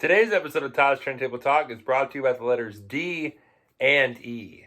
Today's episode of Todd's Turntable Talk is brought to you by the letters D and E.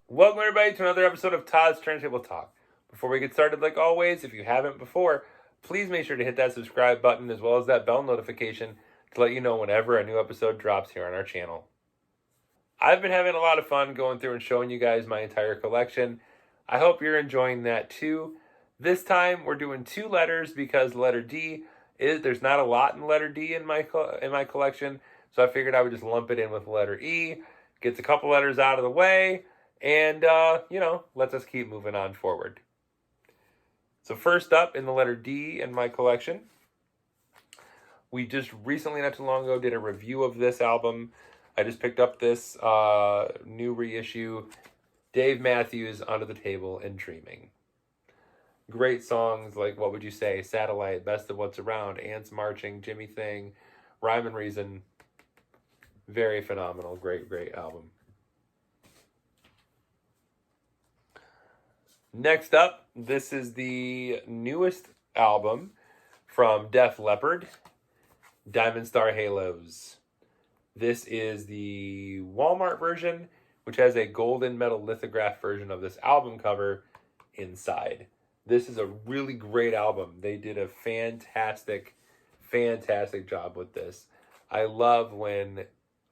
Welcome everybody to another episode of Todd's Turntable Talk. Before we get started, like always, if you haven't before, please make sure to hit that subscribe button as well as that bell notification to let you know whenever a new episode drops here on our channel. I've been having a lot of fun going through and showing you guys my entire collection. I hope you're enjoying that too. This time we're doing two letters because the letter D there's not a lot in letter D in my collection, so I figured I would just lump it in with the letter E. Gets a couple letters out of the way. And, lets us keep moving on forward. So first up in the letter D in my collection, we just recently, not too long ago, did a review of this album. I just picked up this new reissue, Dave Matthews, Under the Table and Dreaming. Great songs like What Would You Say, Satellite, Best of What's Around, Ants Marching, Jimmy Thing, Rhyme and Reason. Very phenomenal, great album. Next up, this is the newest album from Def Leppard, Diamond Star Halos. This is the Walmart version, which has a golden metal lithograph version of this album cover inside. This is a really great album. They did a fantastic job with this. I love when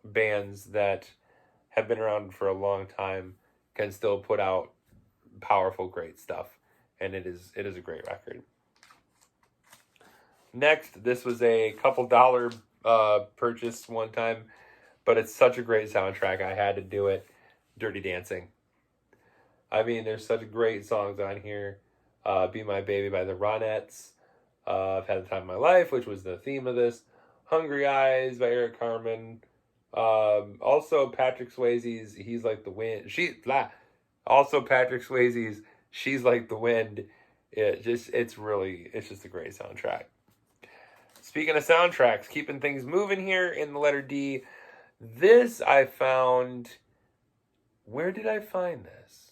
bands that have been around for a long time can still put out powerful, great stuff, and it is a great record. Next, this was a couple dollar purchase one time, but it's such a great soundtrack. I had to do it. Dirty Dancing. I mean, there's such great songs on here. Be My Baby by the Ronettes. I've Had the Time of My Life, which was the theme of this. Hungry Eyes by Eric Carmen. Also Patrick Swayze's He's Like the Wind. Also Patrick Swayze's She's Like the Wind. It's just a great soundtrack. Speaking of soundtracks, keeping things moving here in the letter D, this I found, where did I find this?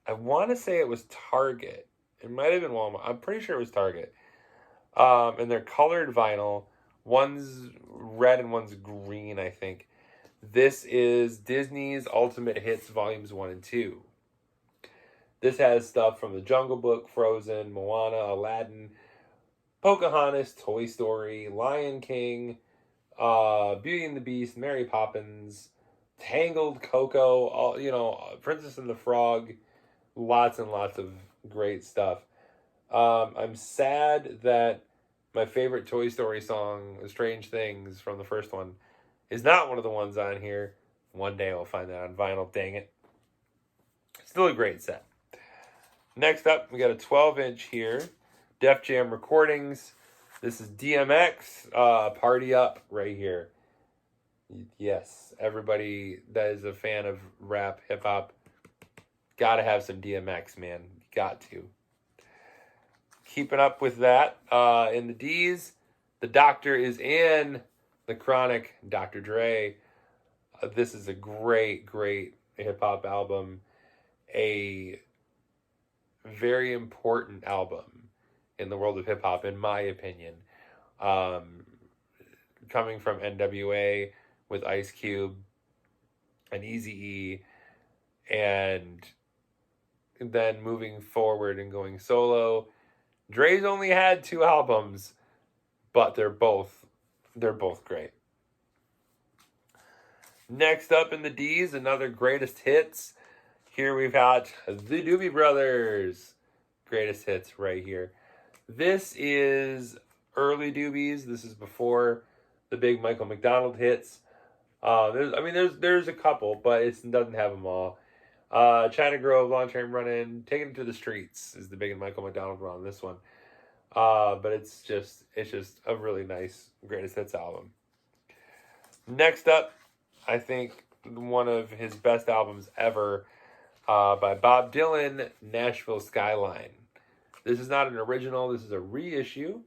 I want to say it was Target. It might have been Walmart. I'm pretty sure it was Target. And they're colored vinyl. One's red and one's green, I think. This is Disney's Ultimate Hits Volumes 1 and 2. This has stuff from The Jungle Book, Frozen, Moana, Aladdin, Pocahontas, Toy Story, Lion King, Beauty and the Beast, Mary Poppins, Tangled, Coco, Princess and the Frog. Lots and lots of great stuff. I'm sad that my favorite Toy Story song, Strange Things, from the first one, is not one of the ones on here. One day I'll find that on vinyl, dang it. Still a great set. Next up, we got a 12-inch here. Def Jam Recordings. This is DMX, Party Up right here. Yes, everybody that is a fan of rap, hip-hop, gotta have some DMX, man. Got to. Keeping up with that, in the D's, The Doctor is in The Chronic, Dr. Dre. This is a great hip-hop album. A very important album in the world of hip-hop, in my opinion. Coming from NWA with Ice Cube and Eazy-E, and then moving forward and going solo. Dre's only had 2 albums, but they're both great. Next up in the D's, another greatest hits. Here we've got the Doobie Brothers. Greatest hits right here. This is early Doobies. This is before the big Michael McDonald hits. There's a couple, but it doesn't have them all. China Grove, Long Train Running, Taking It to the Streets is the big Michael McDonald run on this one. But it's just a really nice greatest hits album. Next up, I think one of his best albums ever, by Bob Dylan, Nashville Skyline. This is not an original. This is a reissue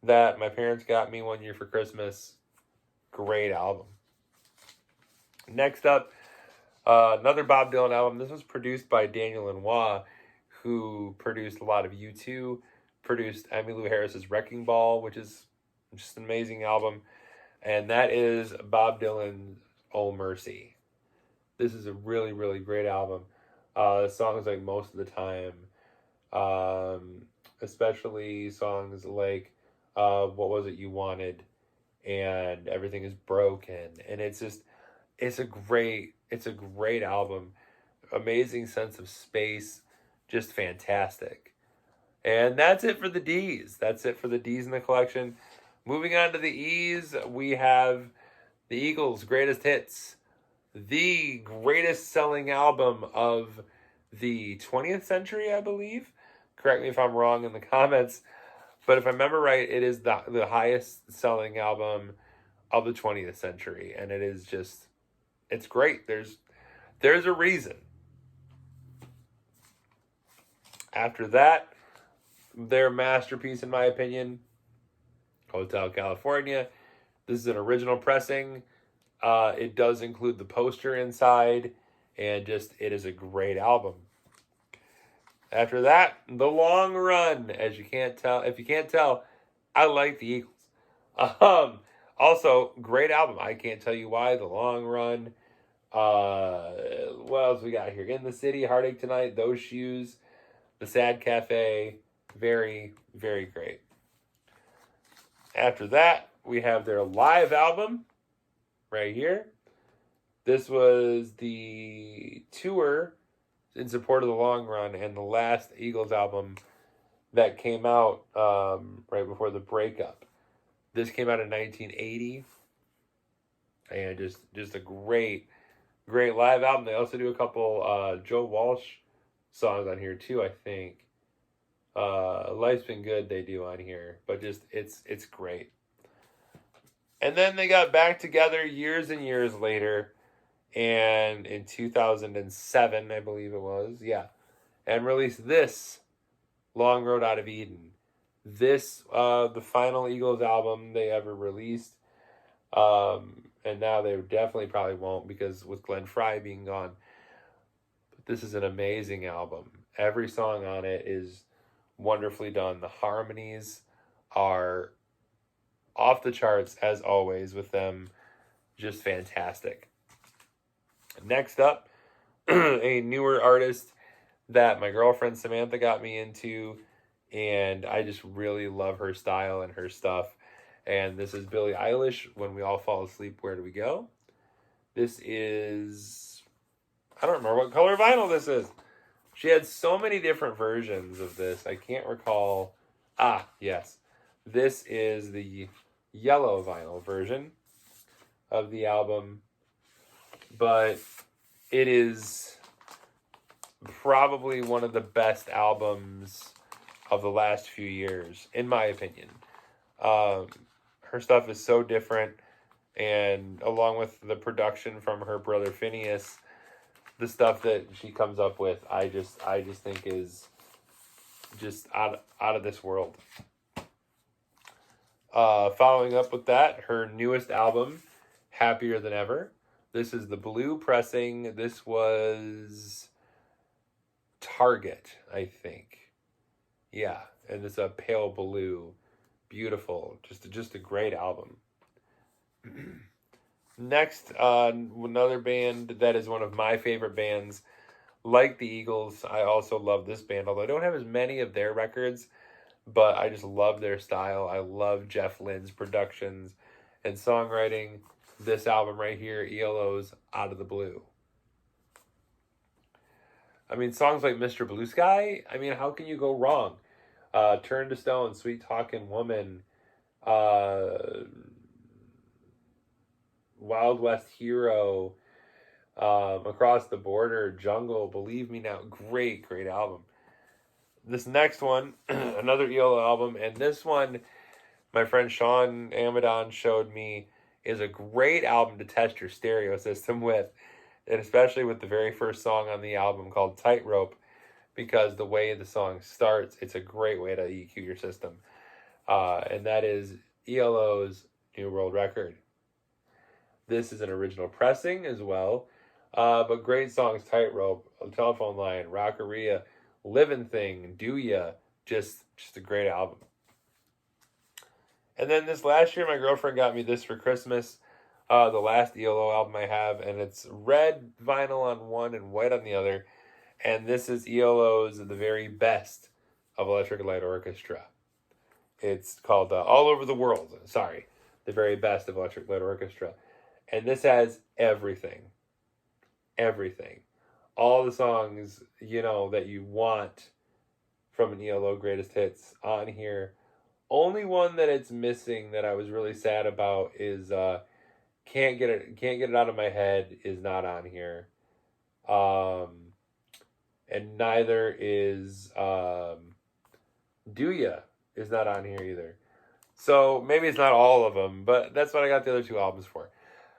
that my parents got me one year for Christmas. Great album. Next up, another Bob Dylan album. This was produced by Daniel Lanois, who produced a lot of U2, produced Emmylou Harris's Wrecking Ball, which is just an amazing album. And that is Bob Dylan's Oh Mercy. This is a really, really great album. Songs like Most of the Time, especially songs like What Was It You Wanted and Everything Is Broken. And it's a great album. Amazing sense of space, just fantastic. And that's it for the D's. That's it for the D's in the collection. Moving on to the E's, we have the Eagles' Greatest Hits, the greatest selling album of the 20th century, I believe. Correct me if I'm wrong in the comments. But if I remember right, it is the highest selling album of the 20th century. And it is just, it's great. There's a reason. After that, their masterpiece, in my opinion, Hotel California. This is an original pressing. It does include the poster inside, and just, it is a great album. After that, The Long Run. If you can't tell, I like the Eagles. Also, great album. I can't tell you why. The Long Run. What else we got here? In the City, Heartache Tonight, Those Shoes, The Sad Cafe. Very, very great. After that, we have their live album right here. This was the tour in support of The Long Run and the last Eagles album that came out right before the breakup. This came out in 1980. And just a great live album. They also do a couple Joe Walsh songs on here too, I think. Life's Been Good they do on here. But just, it's great. And then they got back together years and years later. And in 2007, I believe it was. Yeah. And released this, Long Road Out of Eden. This, the final Eagles album they ever released. And now they definitely probably won't, because with Glenn Frey being gone. But this is an amazing album. Every song on it is wonderfully done. The harmonies are off the charts, as always, with them. Just fantastic. Next up, a newer artist that my girlfriend Samantha got me into, and I just really love her style and her stuff. And this is Billie Eilish, When We All Fall Asleep, Where Do We Go? This is, I don't remember what color vinyl this is. She had so many different versions of this. I can't recall. Yes. This is the yellow vinyl version of the album. But it is probably one of the best albums of the last few years, in my opinion. Her stuff is so different, and along with the production from her brother Phineas, the stuff that she comes up with, I just think is just out of this world. Following up with that, her newest album, Happier Than Ever. This is the blue pressing. This was Target, I think. Yeah, and it's a pale blue. Beautiful. Just a great album. Next, another band that is one of my favorite bands. Like the Eagles, I also love this band, although I don't have as many of their records, but I just love their style. I love Jeff Lynne's productions and songwriting. This album right here, ELO's Out of the Blue. I mean, songs like Mr. Blue Sky, I mean, how can you go wrong? Turn to Stone, Sweet Talkin' Woman, Wild West Hero, Across the Border, Jungle, Believe Me Now. Great album. This next one, another ELO album, and this one, my friend Sean Amadon showed me, is a great album to test your stereo system with. and especially with the very first song on the album called Tightrope, because the way the song starts, it's a great way to EQ your system. And that is ELO's New World Record. This is an original pressing as well, but great songs: Tightrope, Telephone Line, Rockaria, Living Thing, Do Ya, just a great album. And then this last year, my girlfriend got me this for Christmas, the last ELO album I have, and it's red vinyl on one and white on the other. And this is ELO's The Very Best of Electric Light Orchestra. It's called All Over the World. Sorry, The Very Best of Electric Light Orchestra. And this has everything. Everything. All the songs, that you want from an ELO Greatest Hits on here. Only one that it's missing that I was really sad about is Can't Get It Out of My Head is not on here. And neither is Do Ya is not on here either. So maybe it's not all of them, but that's what I got the other two albums for.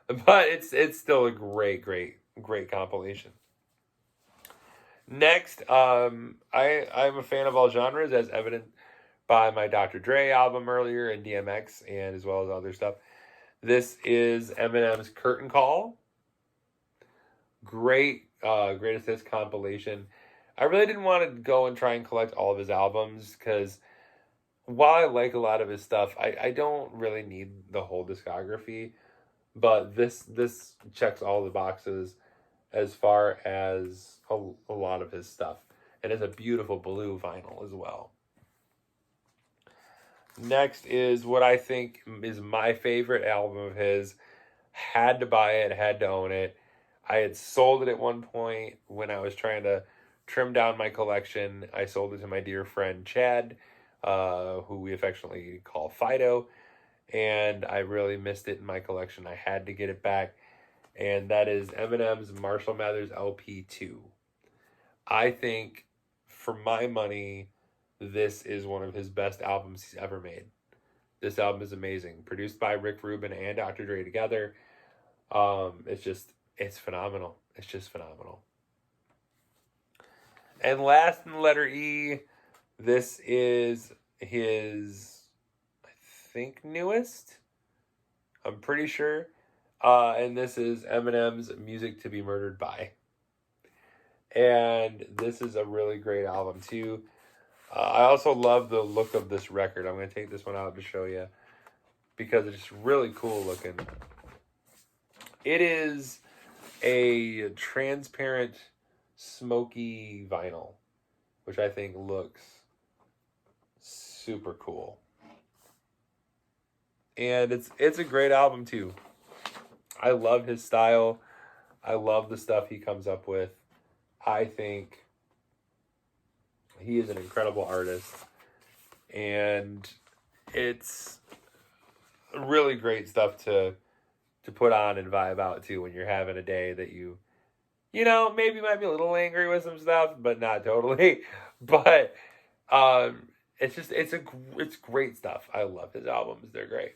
But it's still a great compilation. Next, I'm a fan of all genres, as evident by my Dr. Dre album earlier and DMX, and as well as other stuff. This is Eminem's Curtain Call. Great greatest hits compilation. I really didn't want to go and try and collect all of his albums, because while I like a lot of his stuff, I don't really need the whole discography. But this checks all the boxes as far as a lot of his stuff. And it's a beautiful blue vinyl as well. Next is what I think is my favorite album of his. Had to buy it, had to own it. I had sold it at one point when I was trying to trim down my collection. I sold it to my dear friend Chad, who we affectionately call Fido. And I really missed it in my collection. I had to get it back. And that is Eminem's Marshall Mathers LP 2. I think, for my money, this is one of his best albums he's ever made. This album is amazing. Produced by Rick Rubin and Dr. Dre together. It's phenomenal. It's just phenomenal. And last in the letter E, this is his, I think, newest. I'm pretty sure. And this is Eminem's Music to Be Murdered By. And this is a really great album too. I also love the look of this record. I'm going to take this one out to show you, because it's just really cool looking. It is a transparent, smoky vinyl, which I think looks super cool. And it's a great album too. I love his style. I love the stuff he comes up with. I think he is an incredible artist. And it's really great stuff to put on and vibe out to when you're having a day that you maybe might be a little angry with some stuff, but not totally. But it's great stuff. I love his albums. They're great.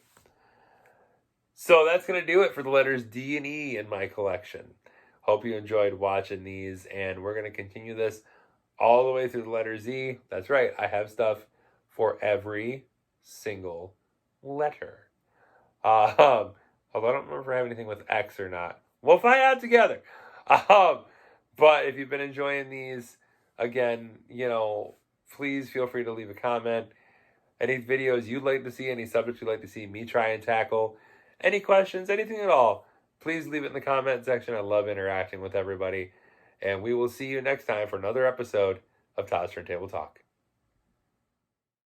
So that's going to do it for the letters D and E in my collection. Hope you enjoyed watching these, and we're going to continue this all the way through the letter Z. That's right, I have stuff for every single letter. Although I don't remember if I have anything with X or not. We'll find out together. But if you've been enjoying these, again, please feel free to leave a comment. Any videos you'd like to see, any subjects you'd like to see me try and tackle, any questions, anything at all, please leave it in the comment section. I love interacting with everybody. And we will see you next time for another episode of Todd's Turntable Talk.